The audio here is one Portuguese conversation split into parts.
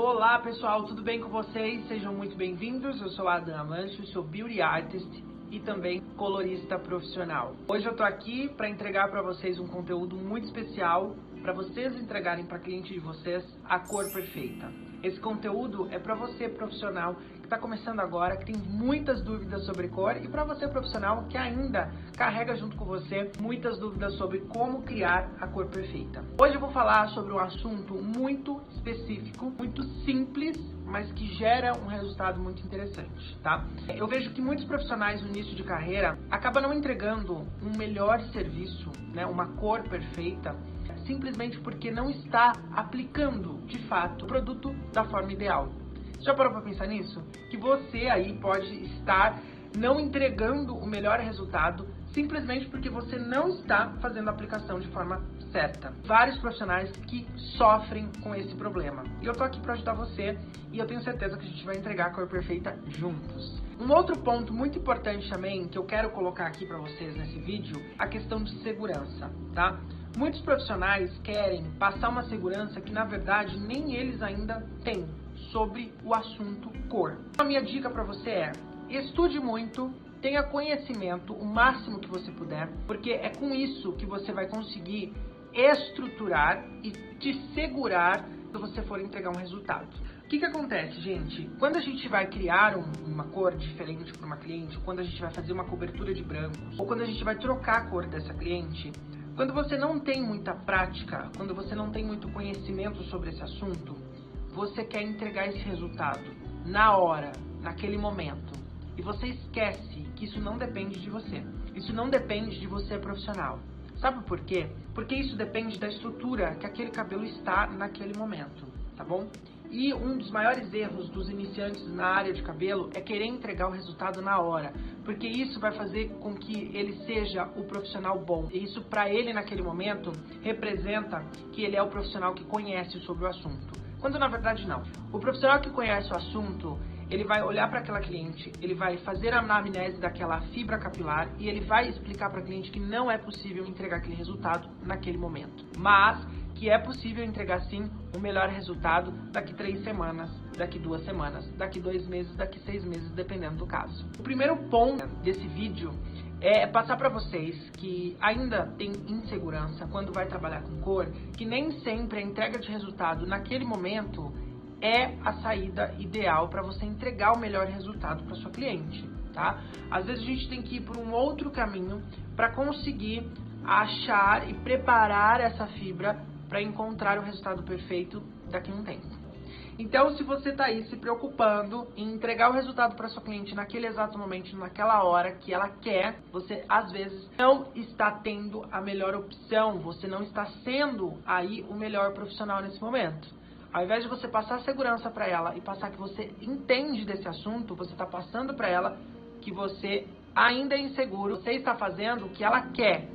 Olá pessoal, tudo bem com vocês? Sejam muito bem-vindos. Eu sou a Adam Amancio, sou Beauty Artist e também colorista profissional. Hoje eu tô aqui para entregar para vocês um conteúdo muito especial para vocês entregarem para cliente de vocês a cor perfeita. Esse conteúdo é para você profissional que está começando agora, que tem muitas dúvidas sobre cor, e para você profissional que ainda carrega junto com você muitas dúvidas sobre como criar a cor perfeita. Hoje eu vou falar sobre um assunto muito específico, muito simples, mas que gera um resultado muito interessante, tá? Eu vejo que muitos profissionais no início de carreira acabam não entregando um melhor serviço, né, uma cor perfeita, simplesmente porque não está aplicando, de fato, o produto da forma ideal. Você já parou para pensar nisso? Que você aí pode estar não entregando o melhor resultado simplesmente porque você não está fazendo a aplicação de forma certa. Vários profissionais que sofrem com esse problema. E eu tô aqui para ajudar você e eu tenho certeza que a gente vai entregar a cor perfeita juntos. Um outro ponto muito importante também que eu quero colocar aqui para vocês nesse vídeo, a questão de segurança, tá? Muitos profissionais querem passar uma segurança que na verdade nem eles ainda têm sobre o assunto cor. A minha dica para você é: estude muito, tenha conhecimento o máximo que você puder, porque é com isso que você vai conseguir estruturar e te segurar se você for entregar um resultado. O que acontece, gente? Quando a gente vai criar uma cor diferente para uma cliente, quando a gente vai fazer uma cobertura de brancos, ou quando a gente vai trocar a cor dessa cliente, quando você não tem muita prática, quando você não tem muito conhecimento sobre esse assunto, você quer entregar esse resultado na hora, naquele momento. E você esquece que isso não depende de você. Isso não depende de você profissional. Sabe por quê? Porque isso depende da estrutura que aquele cabelo está naquele momento, tá bom? E um dos maiores erros dos iniciantes na área de cabelo é querer entregar o resultado na hora, porque isso vai fazer com que ele seja o profissional bom. E isso, para ele naquele momento, representa que ele é o profissional que conhece sobre o assunto. Quando na verdade não. O profissional que conhece o assunto, ele vai olhar para aquela cliente, ele vai fazer a anamnese daquela fibra capilar e ele vai explicar para a cliente que não é possível entregar aquele resultado naquele momento, mas que é possível entregar sim o melhor resultado daqui 3 semanas, daqui 2 semanas, daqui 2 meses, daqui 6 meses, dependendo do caso. O primeiro ponto desse vídeo é passar para vocês que ainda tem insegurança quando vai trabalhar com cor, que nem sempre a entrega de resultado naquele momento é a saída ideal para você entregar o melhor resultado para sua cliente, tá? Às vezes a gente tem que ir por um outro caminho para conseguir achar e preparar essa fibra para encontrar o resultado perfeito daqui a um tempo. Então, se você está aí se preocupando em entregar o resultado para sua cliente naquele exato momento, naquela hora que ela quer, você às vezes não está tendo a melhor opção, você não está sendo aí o melhor profissional nesse momento. Ao invés de você passar segurança para ela e passar que você entende desse assunto, você está passando para ela que você ainda é inseguro, você está fazendo o que ela quer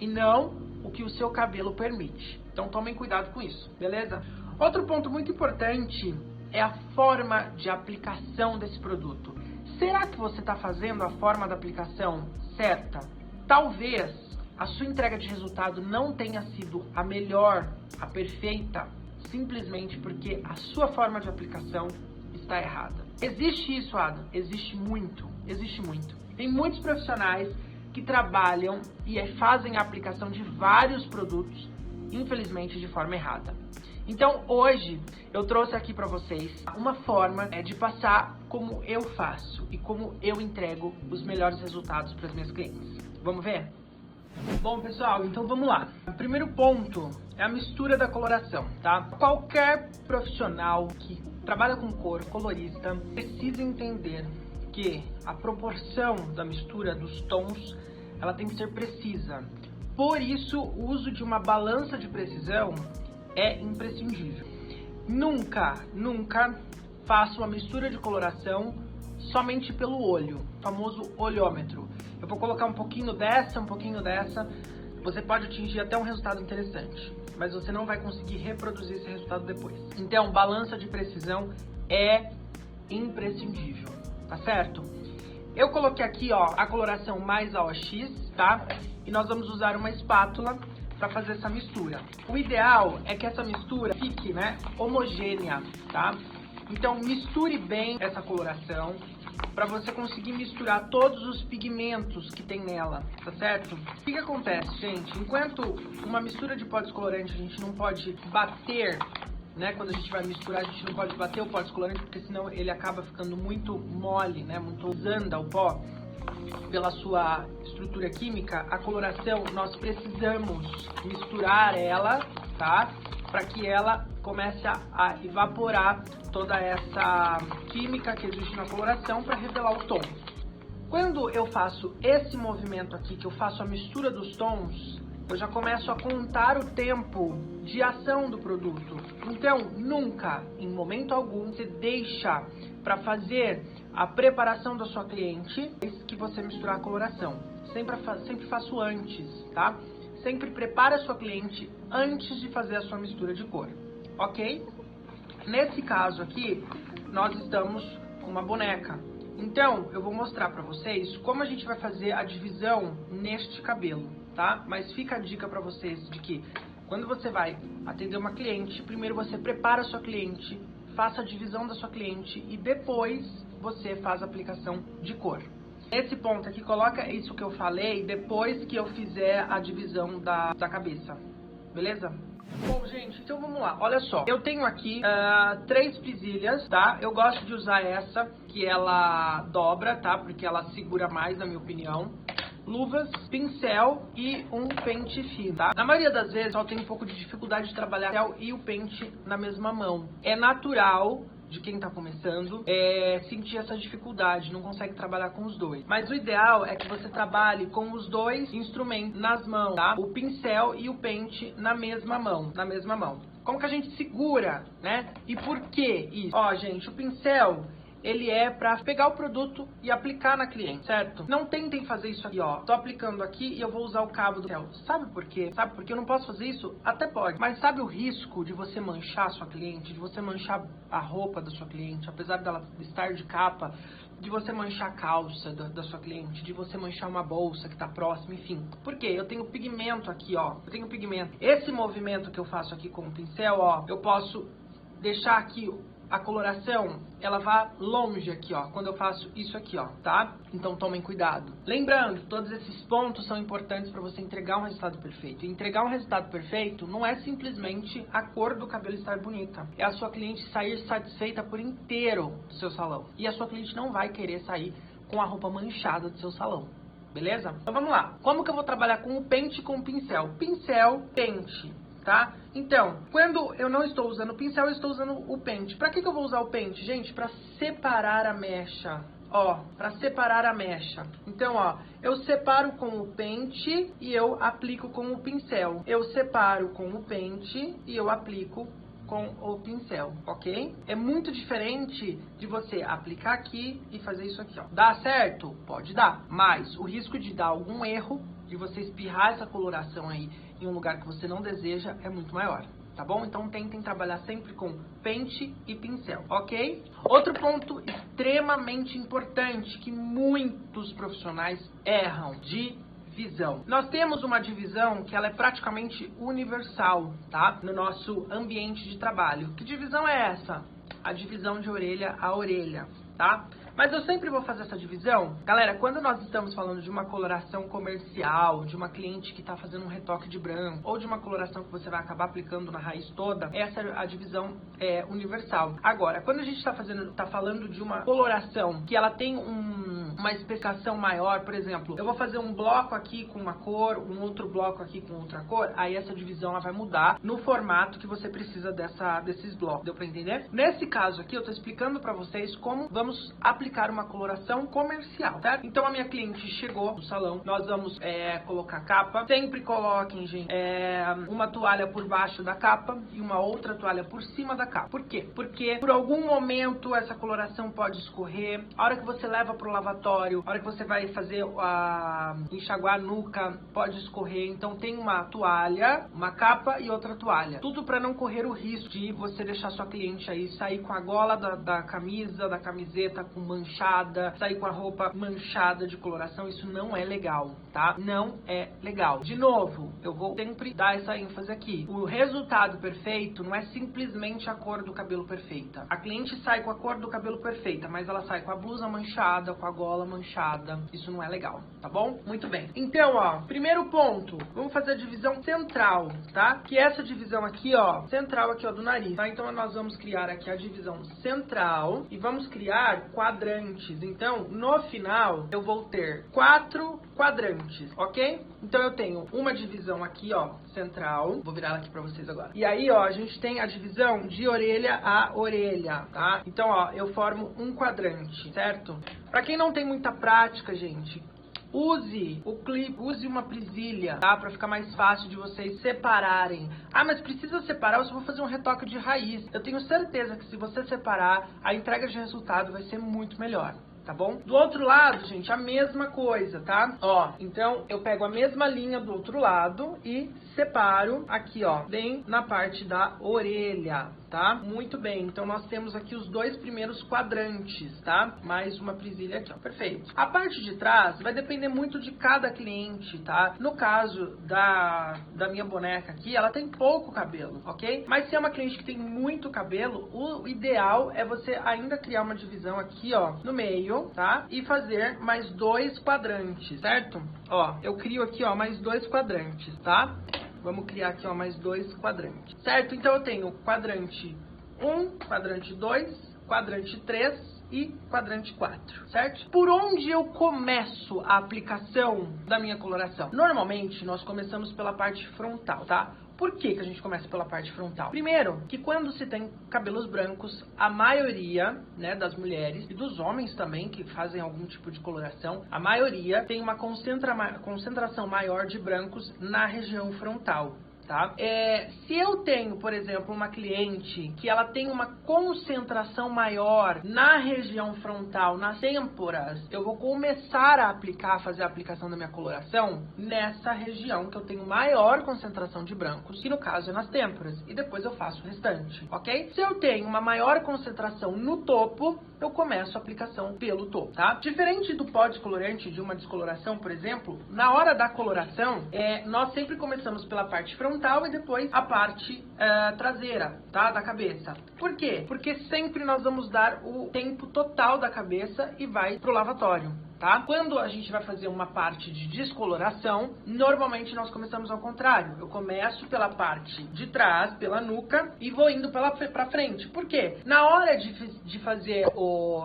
e não o que o seu cabelo permite. Então tomem cuidado com isso, beleza? Outro ponto muito importante é a forma de aplicação desse produto. Será que você está fazendo a forma da aplicação certa? Talvez a sua entrega de resultado não tenha sido a melhor, a perfeita, simplesmente porque a sua forma de aplicação está errada. Existe isso, Adam? Existe muito, existe muito. Tem muitos profissionais que trabalham e fazem a aplicação de vários produtos, infelizmente, de forma errada. Então, hoje, eu trouxe aqui para vocês uma forma de passar como eu faço e como eu entrego os melhores resultados para as minhas clientes. Vamos ver? Bom, pessoal, então vamos lá. O primeiro ponto é a mistura da coloração, tá? Qualquer profissional que trabalha com cor, colorista, precisa entender que a proporção da mistura dos tons, ela tem que ser precisa. Por isso, o uso de uma balança de precisão é imprescindível. Nunca faça uma mistura de coloração somente pelo olho, o famoso olhômetro. Eu vou colocar um pouquinho dessa, você pode atingir até um resultado interessante, mas você não vai conseguir reproduzir esse resultado depois. Então, balança de precisão é imprescindível, tá certo? Eu coloquei aqui, ó, a coloração mais AOX, tá? E nós vamos usar uma espátula para fazer essa mistura. O ideal é que essa mistura fique, né, homogênea, tá? Então misture bem essa coloração para você conseguir misturar todos os pigmentos que tem nela, tá certo? O que acontece, gente? Enquanto uma mistura de pó descolorante a gente não pode bater, né? Quando a gente vai misturar, a gente não pode bater o pó descolorante, porque senão ele acaba ficando muito mole, né? Muito usando o pó pela sua estrutura química. A coloração, nós precisamos misturar ela, tá? Para que ela comece a evaporar toda essa química que existe na coloração para revelar o tom. Quando eu faço esse movimento aqui, que eu faço a mistura dos tons, eu já começo a contar o tempo de ação do produto. Então, nunca, em momento algum, você deixa para fazer a preparação da sua cliente que você misturar a coloração. Sempre faço antes, tá? Sempre prepare a sua cliente antes de fazer a sua mistura de cor, ok? Nesse caso aqui, nós estamos com uma boneca. Então, eu vou mostrar pra vocês como a gente vai fazer a divisão neste cabelo, tá? Mas fica a dica pra vocês de que quando você vai atender uma cliente, primeiro você prepara a sua cliente, faça a divisão da sua cliente e depois você faz a aplicação de cor. Nesse ponto aqui, coloca isso que eu falei depois que eu fizer a divisão da cabeça, beleza? Bom, gente, então vamos lá, olha só. Eu tenho aqui 3 presilhas, tá? Eu gosto de usar essa, que ela dobra, tá? Porque ela segura mais, na minha opinião. Luvas, pincel e um pente fino, tá? Na maioria das vezes, eu tenho um pouco de dificuldade de trabalhar o pincel e o pente na mesma mão. É natural de quem tá começando sentir essa dificuldade, não consegue trabalhar com os dois. Mas o ideal é que você trabalhe com os dois instrumentos nas mãos, tá? O pincel e o pente na mesma mão, Como que a gente segura, né? E por que isso? Ó, gente, o pincel, ele é pra pegar o produto e aplicar na cliente, certo? Não tentem fazer isso aqui, ó. Tô aplicando aqui e eu vou usar o cabo do pincel. Sabe por quê? Sabe por que eu não posso fazer isso? Até pode. Mas sabe o risco de você manchar a sua cliente, de você manchar a roupa da sua cliente, apesar dela estar de capa, de você manchar a calça da sua cliente, de você manchar uma bolsa que tá próxima, enfim. Por quê? Eu tenho pigmento aqui, ó. Eu tenho pigmento. Esse movimento que eu faço aqui com o pincel, ó, eu posso deixar aqui a coloração, ela vai longe aqui, ó, quando eu faço isso aqui, ó, tá? Então tomem cuidado. Lembrando, todos esses pontos são importantes para você entregar um resultado perfeito. E entregar um resultado perfeito não é simplesmente a cor do cabelo estar bonita. É a sua cliente sair satisfeita por inteiro do seu salão. E a sua cliente não vai querer sair com a roupa manchada do seu salão. Beleza? Então vamos lá. Como que eu vou trabalhar com o pente e com o pincel? Pincel, pente. Tá? Então, quando eu não estou usando o pincel, eu estou usando o pente. Pra que eu vou usar o pente? Gente, pra separar a mecha. Ó, pra separar a mecha. Então, ó, eu separo com o pente e eu aplico com o pincel. Eu separo com o pente e eu aplico com o pincel, ok? É muito diferente de você aplicar aqui e fazer isso aqui, ó. Dá certo? Pode dar. Mas o risco de dar algum erro, de você espirrar essa coloração aí em um lugar que você não deseja, é muito maior, tá bom? Então tentem trabalhar sempre com pente e pincel, ok? Outro ponto extremamente importante que muitos profissionais erram: divisão. Nós temos uma divisão que ela é praticamente universal, tá? No nosso ambiente de trabalho. Que divisão é essa? A divisão de orelha a orelha, tá? Mas eu sempre vou fazer essa divisão. Galera, quando nós estamos falando de uma coloração comercial, de uma cliente que está fazendo um retoque de branco, ou de uma coloração que você vai acabar aplicando na raiz toda, essa é a divisão universal. Agora, quando a gente está falando de uma coloração que ela tem uma especificação maior, por exemplo, eu vou fazer um bloco aqui com uma cor, um outro bloco aqui com outra cor, aí essa divisão ela vai mudar no formato que você precisa desses blocos. Deu pra entender? Nesse caso aqui, eu tô explicando pra vocês como vamos aplicar uma coloração comercial, certo? Então a minha cliente chegou no salão, nós vamos colocar capa. Sempre coloquem, gente, uma toalha por baixo da capa e uma outra toalha por cima da capa. Por quê? Porque por algum momento essa coloração pode escorrer. A hora que você leva pro lavatório, lavatório, a hora que você vai fazer enxaguar a nuca, pode escorrer. Então tem uma toalha, uma capa e outra toalha. Tudo para não correr o risco de você deixar sua cliente aí sair com a gola da camisa, da camiseta com manchada, sair com a roupa manchada de coloração. Isso não é legal, tá? Não é legal. De novo, eu vou sempre dar essa ênfase aqui. O resultado perfeito não é simplesmente a cor do cabelo perfeita. A cliente sai com a cor do cabelo perfeita, mas ela sai com a blusa manchada, com a gola manchada. Isso não é legal, tá bom? Muito bem. Então, ó, primeiro ponto, vamos fazer a divisão central, tá? Que é essa divisão aqui, ó, central aqui, ó, do nariz, tá? Então, nós vamos criar aqui a divisão central e vamos criar quadrantes. Então, no final, eu vou ter 4 quadrantes, ok? Então, eu tenho uma divisão aqui, ó, central. Vou virar ela aqui pra vocês agora. E aí, ó, a gente tem a divisão de orelha a orelha, tá? Então, ó, eu formo um quadrante, certo? Pra quem não tem muita prática, gente, use o clipe, use uma presilha, tá? Pra ficar mais fácil de vocês separarem. Ah, mas precisa separar, eu só vou fazer um retoque de raiz. Eu tenho certeza que se você separar, a entrega de resultado vai ser muito melhor. Tá bom? Do outro lado, gente, a mesma coisa, tá? Ó, então eu pego a mesma linha do outro lado e separo aqui, ó, bem na parte da orelha, tá? Muito bem, então nós temos aqui os 2 primeiros quadrantes, tá? Mais uma presilha aqui, ó, perfeito. A parte de trás vai depender muito de cada cliente, tá? No caso da minha boneca aqui, ela tem pouco cabelo, ok? Mas se é uma cliente que tem muito cabelo, o ideal é você ainda criar uma divisão aqui, ó, no meio, tá? E fazer mais 2 quadrantes, certo? Ó, eu crio aqui, ó, mais 2 quadrantes, tá? Vamos criar aqui, ó, mais 2 quadrantes, certo? Então eu tenho quadrante 1, quadrante 2, quadrante 3 e quadrante 4, certo? Por onde eu começo a aplicação da minha coloração? Normalmente, nós começamos pela parte frontal, tá? Por que a gente começa pela parte frontal? Primeiro, que quando se tem cabelos brancos, a maioria, né, das mulheres e dos homens também, que fazem algum tipo de coloração, a maioria tem uma concentração maior de brancos na região frontal. Tá? Se eu tenho, por exemplo, uma cliente que ela tem uma concentração maior na região frontal, nas têmporas, eu vou começar a fazer a aplicação da minha coloração nessa região que eu tenho maior concentração de brancos, que no caso é nas têmporas, e depois eu faço o restante, ok? Se eu tenho uma maior concentração no topo, eu começo a aplicação pelo topo, tá? Diferente do pó descolorante de uma descoloração, por exemplo, na hora da coloração, nós sempre começamos pela parte frontal e depois a parte traseira, tá? Da cabeça. Por quê? Porque sempre nós vamos dar o tempo total da cabeça e vai pro lavatório. Tá? Quando a gente vai fazer uma parte de descoloração, normalmente nós começamos ao contrário. Eu começo pela parte de trás, pela nuca, e vou indo pra frente. Por quê? Na hora de fazer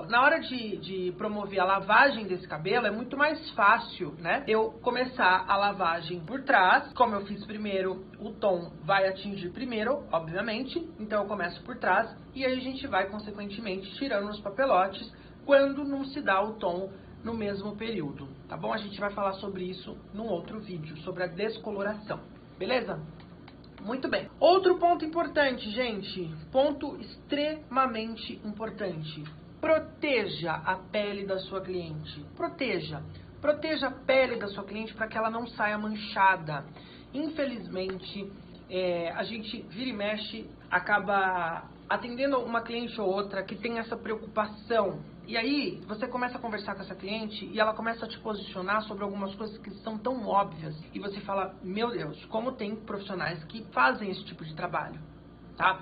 na hora de promover a lavagem desse cabelo, é muito mais fácil, né? Eu começar a lavagem por trás. Como eu fiz primeiro, o tom vai atingir primeiro, obviamente. Então eu começo por trás e aí a gente vai, consequentemente, tirando os papelotes quando não se dá o tom no mesmo período, tá bom? A gente vai falar sobre isso num outro vídeo, sobre a descoloração, beleza? Muito bem. Outro ponto importante, gente, ponto extremamente importante. Proteja a pele da sua cliente. Proteja a pele da sua cliente para que ela não saia manchada. Infelizmente, a gente vira e mexe, acaba atendendo uma cliente ou outra que tem essa preocupação. E aí, você começa a conversar com essa cliente e ela começa a te posicionar sobre algumas coisas que são tão óbvias. E você fala, meu Deus, como tem profissionais que fazem esse tipo de trabalho, tá?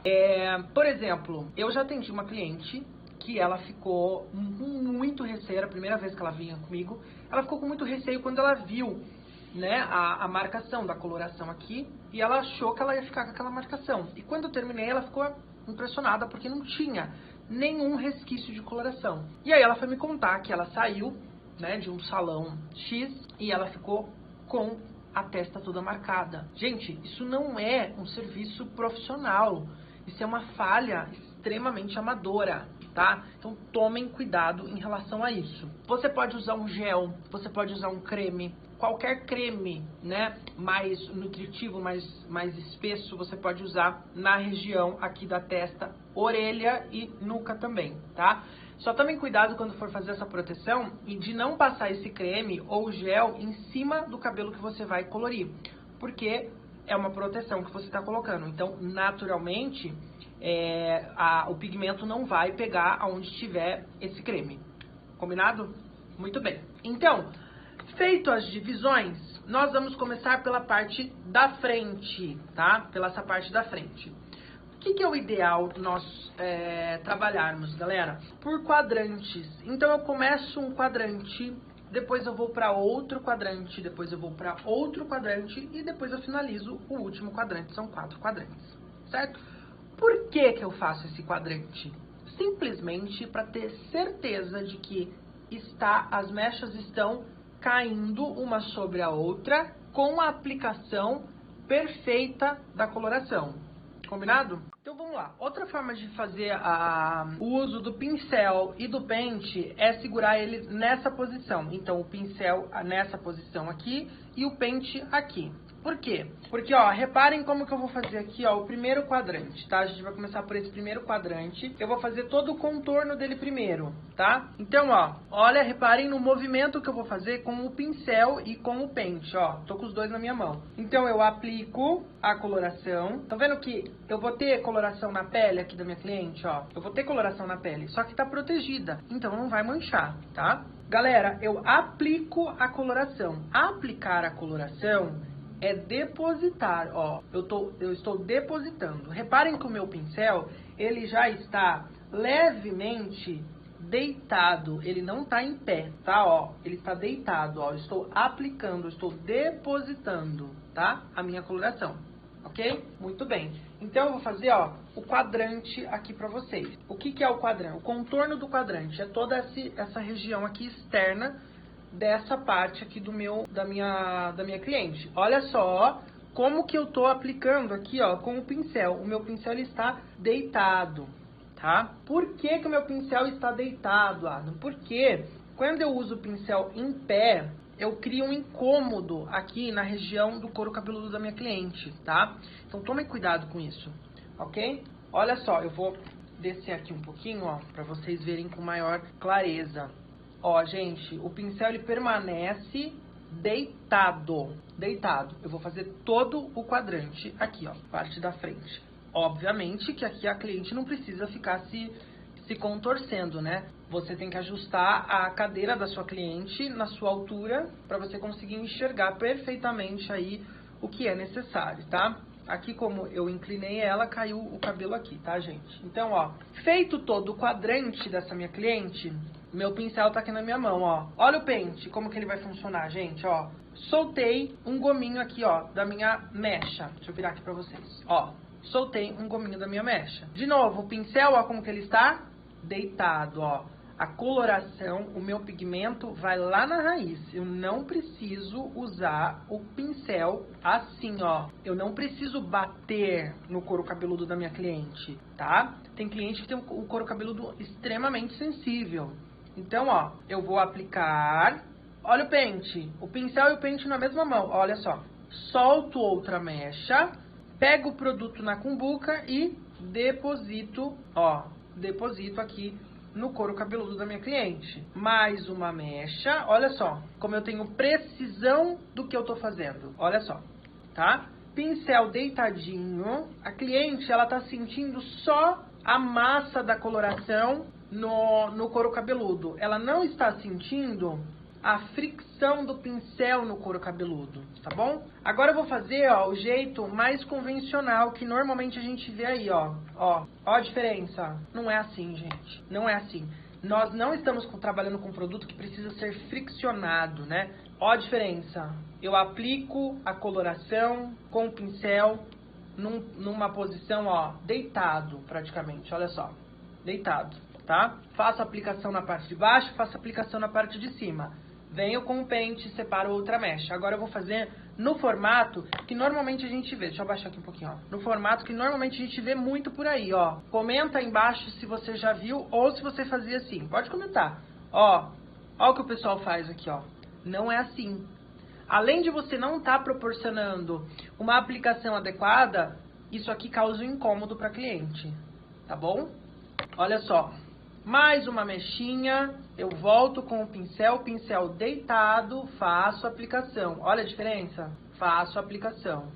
Por exemplo, eu já atendi uma cliente que ela ficou com muito receio, a primeira vez que ela vinha comigo, ela ficou com muito receio quando ela viu, né, a marcação da coloração aqui, e ela achou que ela ia ficar com aquela marcação. E quando eu terminei, ela ficou impressionada porque não tinha nenhum resquício de coloração. E aí ela foi me contar que ela saiu, né, de um salão X e ela ficou com a testa toda marcada. Gente, isso não é um serviço profissional. Isso é uma falha extremamente amadora, tá? Então tomem cuidado em relação a isso. Você pode usar um gel, você pode usar um creme, qualquer creme, né, mais nutritivo, mais espesso, você pode usar na região aqui da testa, orelha e nuca também, tá? Só tomem cuidado quando for fazer essa proteção e de não passar esse creme ou gel em cima do cabelo que você vai colorir, porque é uma proteção que você está colocando. Então, naturalmente, o pigmento não vai pegar aonde tiver esse creme. Combinado? Muito bem. Então, feito as divisões, nós vamos começar pela parte da frente, tá? Pela essa parte da frente. O que é o ideal nós trabalharmos, galera? Por quadrantes. Então, eu começo um quadrante, depois eu vou para outro quadrante, depois eu vou para outro quadrante e depois eu finalizo o último quadrante. São 4 quadrantes, certo? Por que eu faço esse quadrante? Simplesmente para ter certeza de que as mechas estão caindo uma sobre a outra com a aplicação perfeita da coloração. Combinado? Então vamos lá. Outra forma de fazer o uso do pincel e do pente é segurar ele nessa posição. Então o pincel nessa posição aqui e o pente aqui. Por quê? Porque, ó, reparem como que eu vou fazer aqui, ó, o primeiro quadrante, tá? A gente vai começar por esse primeiro quadrante. Eu vou fazer todo o contorno dele primeiro, tá? Então, ó, olha, reparem no movimento que eu vou fazer com o pincel e com o pente, ó. Tô com os dois na minha mão. Então, eu aplico a coloração. Tá vendo que eu vou ter coloração na pele aqui da minha cliente, ó? Eu vou ter coloração na pele, só que tá protegida, então não vai manchar, tá? Galera, eu aplico a coloração. Aplicar a coloração é depositar, ó, eu estou depositando. Reparem que o meu pincel, ele já está levemente deitado, ele não está em pé, tá, ó, ele está deitado, ó, eu estou aplicando, eu estou depositando, tá, a minha coloração, ok? Muito bem, então eu vou fazer, ó, o quadrante aqui pra vocês. O que é o quadrante? O contorno do quadrante é toda essa região aqui externa dessa parte aqui da minha cliente. Olha só como que eu tô aplicando aqui, ó, com o pincel. O meu pincel ele está deitado, tá? Por que que o meu pincel está deitado, Adam? Porque quando eu uso o pincel em pé, eu crio um incômodo aqui na região do couro cabeludo da minha cliente, tá? Então tomem cuidado com isso, ok? Olha só, eu vou descer aqui um pouquinho, ó, para vocês verem com maior clareza. Ó, gente, o pincel ele permanece deitado. Eu vou fazer todo o quadrante aqui, ó, parte da frente. Obviamente que aqui a cliente não precisa ficar se contorcendo, né? Você tem que ajustar a cadeira da sua cliente na sua altura para você conseguir enxergar perfeitamente aí o que é necessário, tá? Aqui, como eu inclinei ela, caiu o cabelo aqui, tá, gente? Então, ó, feito todo o quadrante dessa minha cliente, meu pincel tá aqui na minha mão, ó. Olha o pente, como que ele vai funcionar, gente, ó. Soltei um gominho aqui, ó, da minha mecha. Deixa eu virar aqui pra vocês, ó. Soltei um gominho da minha mecha. De novo, o pincel, ó, como que ele está? Deitado, ó. A coloração, o meu pigmento vai lá na raiz. Eu não preciso usar o pincel assim, ó. Eu não preciso bater no couro cabeludo da minha cliente, tá? Tem cliente que tem o couro cabeludo extremamente sensível. Então, ó, eu vou aplicar. Olha o pente. O pincel e o pente na mesma mão. Olha só. Solto outra mecha. Pego o produto na cumbuca e deposito, ó. Deposito aqui no couro cabeludo da minha cliente. Mais uma mecha. Olha só. Como eu tenho precisão do que eu tô fazendo. Olha só. Tá? Pincel deitadinho. A cliente, ela tá sentindo só a massa da coloração no couro cabeludo. Ela não está sentindo a fricção do pincel no couro cabeludo, tá bom? Agora eu vou fazer, ó, o jeito mais convencional que normalmente a gente vê aí, ó. Ó a diferença. Não é assim, gente. Não é assim. Nós não estamos trabalhando com um produto que precisa ser friccionado, né? Ó a diferença. Eu aplico a coloração com o pincel numa posição, ó, deitado praticamente. Olha só. Deitado. Tá? Faço a aplicação na parte de baixo, faço a aplicação na parte de cima. Venho com o pente, separo outra mecha. Agora eu vou fazer no formato que normalmente a gente vê. Deixa eu abaixar aqui um pouquinho, ó. No formato que normalmente a gente vê muito por aí, ó. Comenta aí embaixo se você já viu ou se você fazia assim. Pode comentar. Ó o que o pessoal faz aqui, ó. Não é assim. Além de você não estar proporcionando uma aplicação adequada, isso aqui causa um incômodo para cliente. Tá bom? Olha só. Mais uma mechinha, eu volto com o pincel deitado, faço a aplicação. Olha a diferença? Faço a aplicação.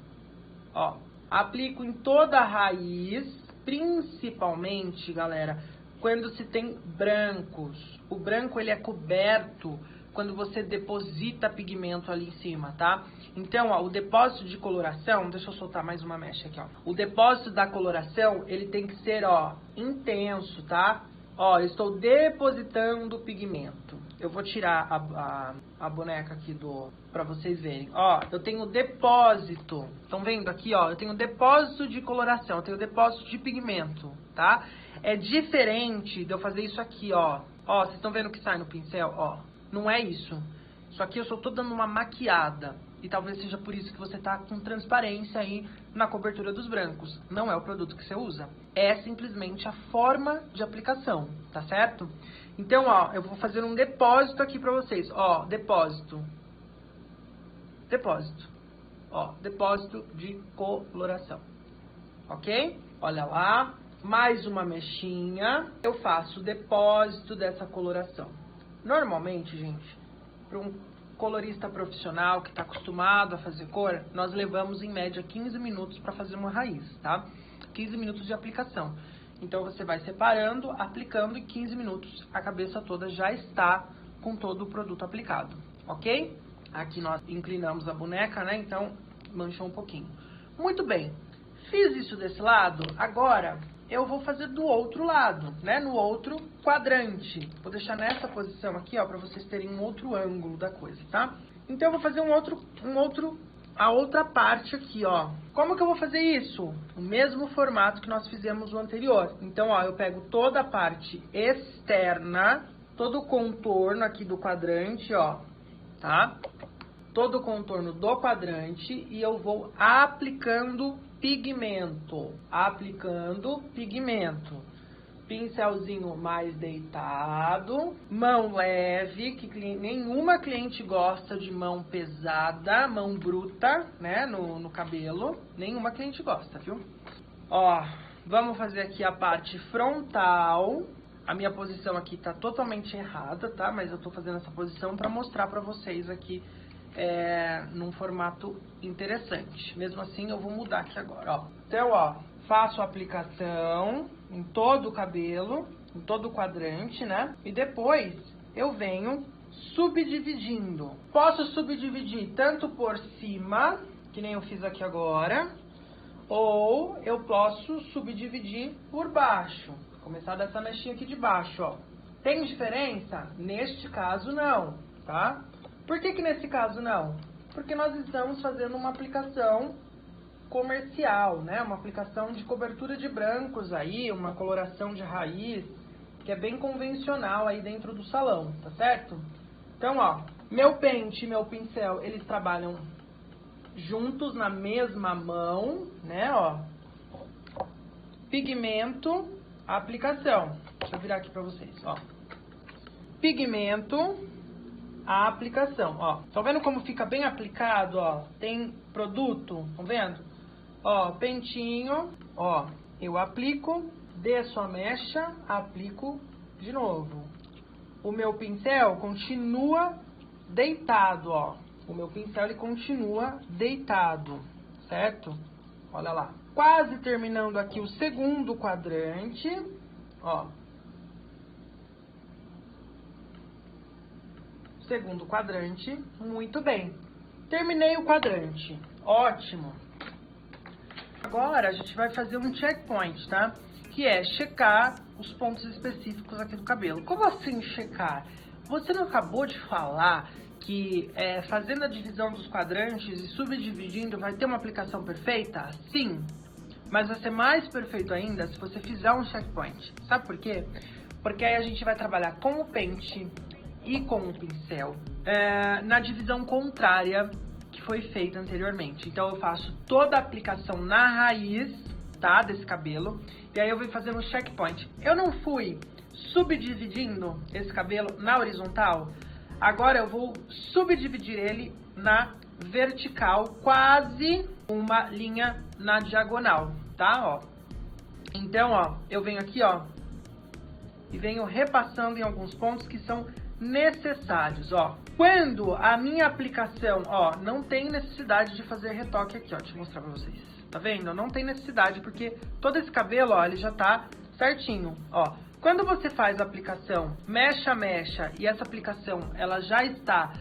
Ó, aplico em toda a raiz, principalmente, galera, quando se tem brancos. O branco, ele é coberto quando você deposita pigmento ali em cima, tá? Então, ó, o depósito de coloração, deixa eu soltar mais uma mecha aqui, ó. O depósito da coloração, ele tem que ser, ó, intenso, tá? Ó, eu estou depositando pigmento. Eu vou tirar a boneca aqui pra vocês verem. Ó, eu tenho depósito. Estão vendo aqui, ó? Eu tenho depósito de coloração, eu tenho depósito de pigmento, tá? É diferente de eu fazer isso aqui, ó. Ó, vocês estão vendo o que sai no pincel? Ó, não é isso. Isso aqui eu só tô dando uma maquiada. E talvez seja por isso que você tá com transparência aí na cobertura dos brancos. Não é o produto que você usa. É simplesmente a forma de aplicação, tá certo? Então, ó, eu vou fazer um depósito aqui pra vocês. Ó, depósito. Depósito. Ó, depósito de coloração. Ok? Olha lá. Mais uma mechinha. Eu faço o depósito dessa coloração. Normalmente, gente, para um colorista profissional que está acostumado a fazer cor, nós levamos em média 15 minutos para fazer uma raiz, tá? 15 minutos de aplicação. Então você vai separando, aplicando e 15 minutos a cabeça toda já está com todo o produto aplicado, ok? Aqui nós inclinamos a boneca, né? Então manchou um pouquinho. Muito bem, fiz isso desse lado, agora eu vou fazer do outro lado, né? No outro quadrante. Vou deixar nessa posição aqui, ó, pra vocês terem um outro ângulo da coisa, tá? Então eu vou fazer a outra parte aqui, ó. Como que eu vou fazer isso? O mesmo formato que nós fizemos no anterior. Então, ó, eu pego toda a parte externa, todo o contorno aqui do quadrante, ó, tá? Todo o contorno do quadrante e eu vou aplicando pigmento, pincelzinho mais deitado, mão leve, que nenhuma cliente gosta de mão pesada, mão bruta, né, no cabelo, nenhuma cliente gosta, viu? Ó, vamos fazer aqui a parte frontal. A minha posição aqui tá totalmente errada, tá? Mas eu tô fazendo essa posição pra mostrar pra vocês aqui num formato interessante. Mesmo assim, eu vou mudar aqui agora, ó. Então, ó, faço a aplicação em todo o cabelo, em todo o quadrante, né? E depois eu venho subdividindo. Posso subdividir tanto por cima, que nem eu fiz aqui agora, ou eu posso subdividir por baixo. Vou começar dessa mechinha aqui de baixo, ó. Tem diferença? Neste caso, não, tá? Por que nesse caso não? Porque nós estamos fazendo uma aplicação comercial, né? Uma aplicação de cobertura de brancos aí, uma coloração de raiz, que é bem convencional aí dentro do salão, tá certo? Então, ó, meu pente e meu pincel, eles trabalham juntos na mesma mão, né, ó. Pigmento, aplicação. Deixa eu virar aqui pra vocês, ó. Pigmento, a aplicação, ó. Estão vendo como fica bem aplicado, ó? Tem produto, estão vendo? Ó, pentinho, ó. Eu aplico, desço a mecha, aplico de novo. O meu pincel continua deitado, ó. O meu pincel, ele continua deitado, certo? Olha lá. Quase terminando aqui o segundo quadrante, ó. Segundo quadrante, muito bem. Terminei o quadrante, ótimo. Agora a gente vai fazer um checkpoint, tá? Que é checar os pontos específicos aqui do cabelo. Como assim checar? Você não acabou de falar que fazendo a divisão dos quadrantes e subdividindo vai ter uma aplicação perfeita? Sim, mas vai ser mais perfeito ainda se você fizer um checkpoint. Sabe por quê? Porque aí a gente vai trabalhar com o pente e com o pincel na divisão contrária que foi feita anteriormente. Então eu faço toda a aplicação na raiz, tá, desse cabelo, e aí eu vou fazer um checkpoint. Eu não fui subdividindo esse cabelo na horizontal, agora eu vou subdividir ele na vertical, quase uma linha na diagonal, tá, ó. Então, ó, eu venho aqui, ó, e venho repassando em alguns pontos que são necessários, ó. Quando a minha aplicação, ó, não tem necessidade de fazer retoque aqui, ó, deixa eu mostrar pra vocês. Tá vendo? Não tem necessidade, porque todo esse cabelo, ó, ele já tá certinho, ó. Quando você faz a aplicação mecha a mecha e essa aplicação, ela já está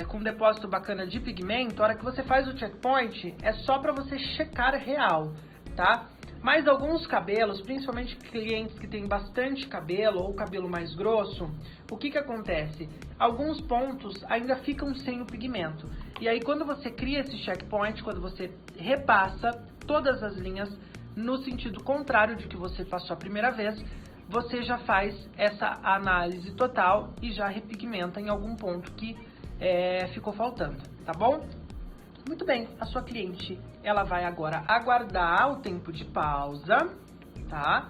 com um depósito bacana de pigmento, a hora que você faz o checkpoint, é só pra você checar real, tá? Mas alguns cabelos, principalmente clientes que têm bastante cabelo ou cabelo mais grosso, o que acontece? Alguns pontos ainda ficam sem o pigmento. E aí quando você cria esse checkpoint, quando você repassa todas as linhas no sentido contrário de que você passou a primeira vez, você já faz essa análise total e já repigmenta em algum ponto que ficou faltando, tá bom? Muito bem, a sua cliente, ela vai agora aguardar o tempo de pausa, tá?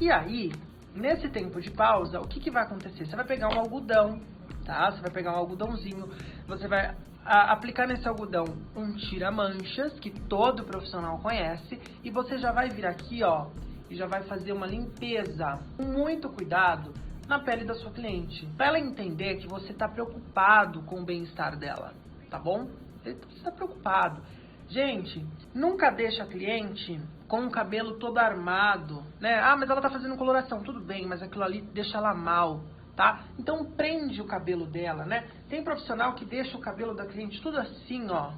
E aí, nesse tempo de pausa, o que vai acontecer? Você vai pegar um algodão, tá? Você vai pegar um algodãozinho, você vai aplicar nesse algodão um tira-manchas, que todo profissional conhece, e você já vai vir aqui, ó, e já vai fazer uma limpeza com muito cuidado na pele da sua cliente, para ela entender que você tá preocupado com o bem-estar dela, tá bom? Você está preocupado. Gente, nunca deixa a cliente com o cabelo todo armado, né? Ah, mas ela tá fazendo coloração. Tudo bem, mas aquilo ali deixa ela mal, tá? Então prende o cabelo dela, né? Tem profissional que deixa o cabelo da cliente tudo assim, ó,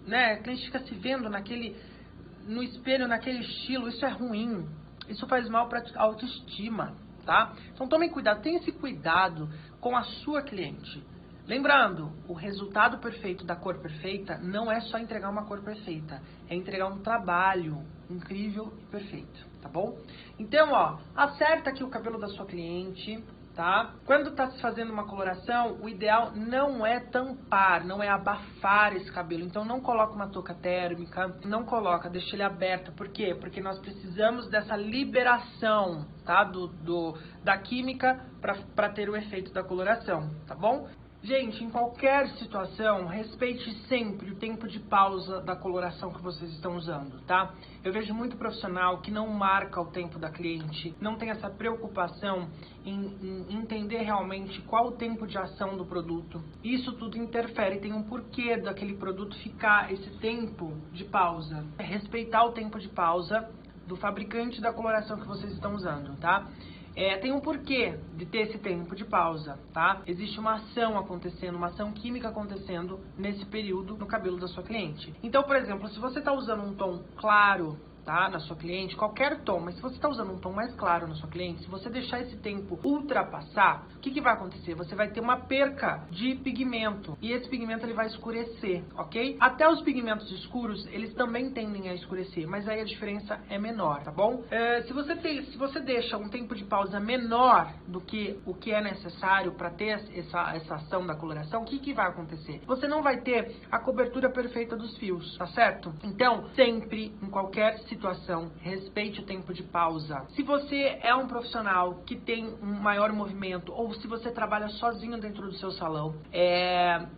né? A cliente fica se vendo no espelho, naquele estilo. Isso é ruim. Isso faz mal pra autoestima, tá? Então tomem cuidado, tenha esse cuidado com a sua cliente. Lembrando, o resultado perfeito da cor perfeita não é só entregar uma cor perfeita, é entregar um trabalho incrível e perfeito, tá bom? Então, ó, acerta aqui o cabelo da sua cliente, tá? Quando tá se fazendo uma coloração, o ideal não é tampar, não é abafar esse cabelo. Então não coloca uma touca térmica, não coloca, deixa ele aberto. Por quê? Porque nós precisamos dessa liberação, tá? Da química para ter o efeito da coloração, tá bom? Gente, em qualquer situação, respeite sempre o tempo de pausa da coloração que vocês estão usando, tá? Eu vejo muito profissional que não marca o tempo da cliente, não tem essa preocupação em entender realmente qual o tempo de ação do produto. Isso tudo interfere, tem um porquê daquele produto ficar esse tempo de pausa. É respeitar o tempo de pausa do fabricante da coloração que vocês estão usando, tá? Tem um porquê de ter esse tempo de pausa, tá? Existe uma ação acontecendo, uma ação química acontecendo nesse período no cabelo da sua cliente. Então, por exemplo, se você está usando um tom claro, tá, na sua cliente, qualquer tom, mas se você está usando um tom mais claro na sua cliente, se você deixar esse tempo ultrapassar, o que vai acontecer? Você vai ter uma perca de pigmento e esse pigmento ele vai escurecer, ok? Até os pigmentos escuros, eles também tendem a escurecer, mas aí a diferença é menor, tá bom? Se você deixa um tempo de pausa menor do que o que é necessário para ter essa ação da coloração, o que vai acontecer? Você não vai ter a cobertura perfeita dos fios, tá certo? Então, sempre, em qualquer situação, respeite o tempo de pausa. Se você é um profissional que tem um maior movimento ou se você trabalha sozinho dentro do seu salão,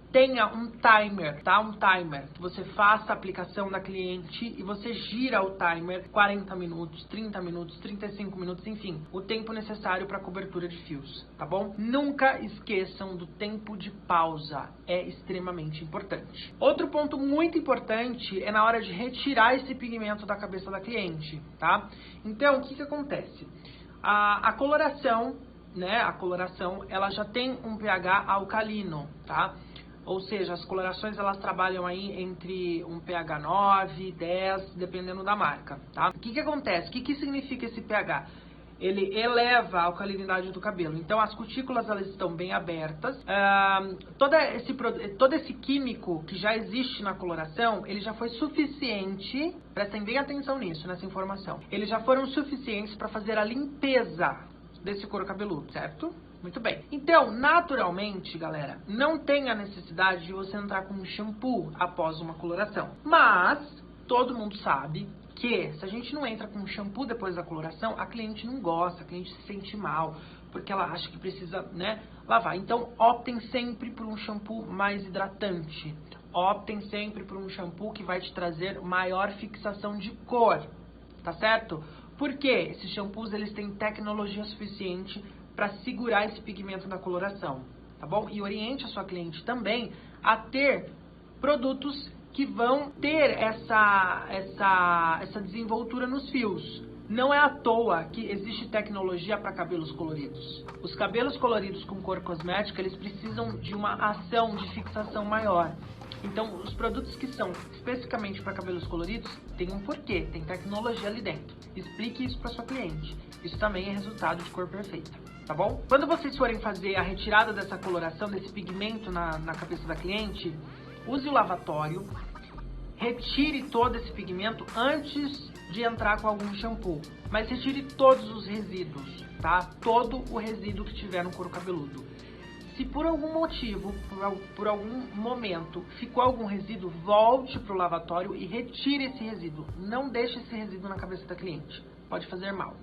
tenha um timer, tá? Um timer que você faça a aplicação da cliente e você gira o timer 40 minutos, 30 minutos, 35 minutos, enfim, o tempo necessário para cobertura de fios, tá bom? Nunca esqueçam do tempo de pausa, é extremamente importante. Outro ponto muito importante é na hora de retirar esse pigmento da cabeça da cliente, tá? Então, o que acontece? A coloração, né? A coloração, ela já tem um pH alcalino, tá? Ou seja, as colorações elas trabalham aí entre um pH 9, 10, dependendo da marca, tá? O que acontece? O que significa esse pH? Ele eleva a alcalinidade do cabelo. Então, as cutículas elas estão bem abertas. Todo esse químico que já existe na coloração, ele já foi suficiente, prestem bem atenção nisso, nessa informação. Eles já foram suficientes para fazer a limpeza desse couro cabeludo, certo? Muito bem. Então, naturalmente, galera, não tem a necessidade de você entrar com um shampoo após uma coloração. Mas, todo mundo sabe que se a gente não entra com shampoo depois da coloração, a cliente não gosta, a cliente se sente mal, porque ela acha que precisa, né, lavar. Então, optem sempre por um shampoo mais hidratante. Optem sempre por um shampoo que vai te trazer maior fixação de cor, tá certo? Por quê? Esses shampoos eles têm tecnologia suficiente para segurar esse pigmento na coloração, tá bom? E oriente a sua cliente também a ter produtos que vão ter essa desenvoltura nos fios. Não é à toa que existe tecnologia para cabelos coloridos. Os cabelos coloridos com cor cosmética, eles precisam de uma ação de fixação maior. Então, os produtos que são especificamente para cabelos coloridos, tem um porquê, tem tecnologia ali dentro. Explique isso para sua cliente. Isso também é resultado de cor perfeita, tá bom? Quando vocês forem fazer a retirada dessa coloração, desse pigmento na cabeça da cliente, use o lavatório, retire todo esse pigmento antes de entrar com algum shampoo, mas retire todos os resíduos, tá? Todo o resíduo que tiver no couro cabeludo. Se por algum motivo, por algum momento, ficou algum resíduo, volte para o lavatório e retire esse resíduo. Não deixe esse resíduo na cabeça da cliente, pode fazer mal.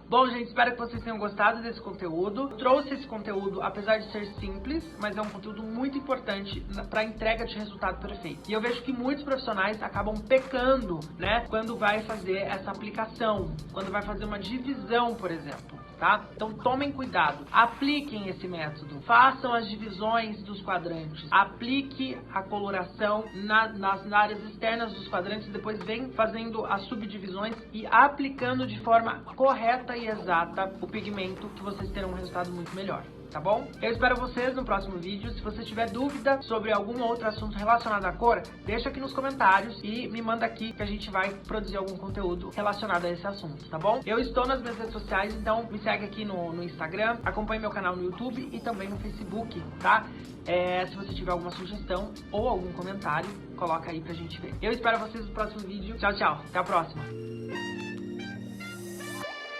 Bom, gente, espero que vocês tenham gostado desse conteúdo. Trouxe esse conteúdo, apesar de ser simples, mas é um conteúdo muito importante para a entrega de resultado perfeito. E eu vejo que muitos profissionais acabam pecando, né, quando vai fazer essa aplicação, quando vai fazer uma divisão, por exemplo. Tá? Então tomem cuidado, apliquem esse método, façam as divisões dos quadrantes, aplique a coloração nas áreas externas dos quadrantes, depois vem fazendo as subdivisões e aplicando de forma correta e exata o pigmento, que vocês terão um resultado muito melhor. Tá bom? Eu espero vocês no próximo vídeo. Se você tiver dúvida sobre algum outro assunto relacionado à cor, deixa aqui nos comentários e me manda aqui que a gente vai produzir algum conteúdo relacionado a esse assunto, tá bom? Eu estou nas minhas redes sociais, então me segue aqui no Instagram, acompanhe meu canal no YouTube e também no Facebook, tá? Se você tiver alguma sugestão ou algum comentário, coloca aí pra gente ver. Eu espero vocês no próximo vídeo. Tchau, tchau. Até a próxima.